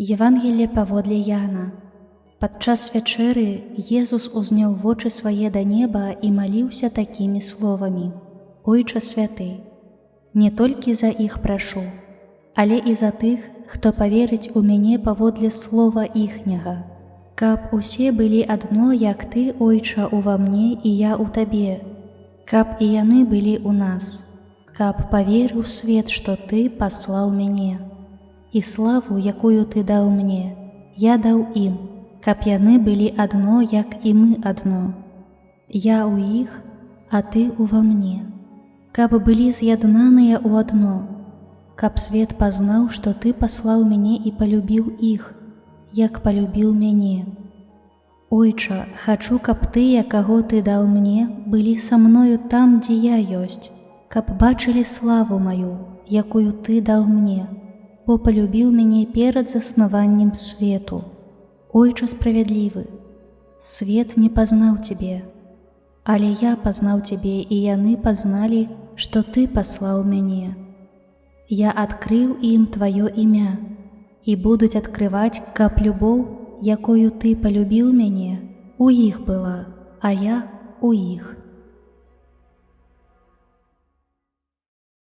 Евангелие паводле Яна. Падчас вячэры Езус узняў вочы свае да неба і маліўся такімі словамі: «Ойча святы, не толькі за іх прашу, але і за тых, хто паверыць у мяне паводле слова іхняга, каб усе былі адно, як ты, Ойча, ува мне і я ў табе, каб і яны былі ў нас, каб паверыў свет, што ты паслаў мяне. І славу, якую ты даў мне, я даў ім, каб яны былі адно, як і мы адно. Я ў іх, а ты ува мне, каб былі з'яднаныя ў адно, каб свет пазнаў, што ты паслаў мяне і палюбіў іх, як палюбіў мяне. Ойча, хачу, каб тыя, каго ты даў мне, былі са мною там, дзе я ёсць, каб бачылі славу маю, якую ты даў мне, бо палюбіў мяне перад заснаваннем свету. Ойча справядлівы, свет не пазнаў цябе, але я пазнаў цябе, і яны пазналі, што ты паслаў мяне. Я адкрыў ім тваё імя, і будуць адкрываць, каб любоў, якою ты палюбіў мяне, у іх была, а я у іх.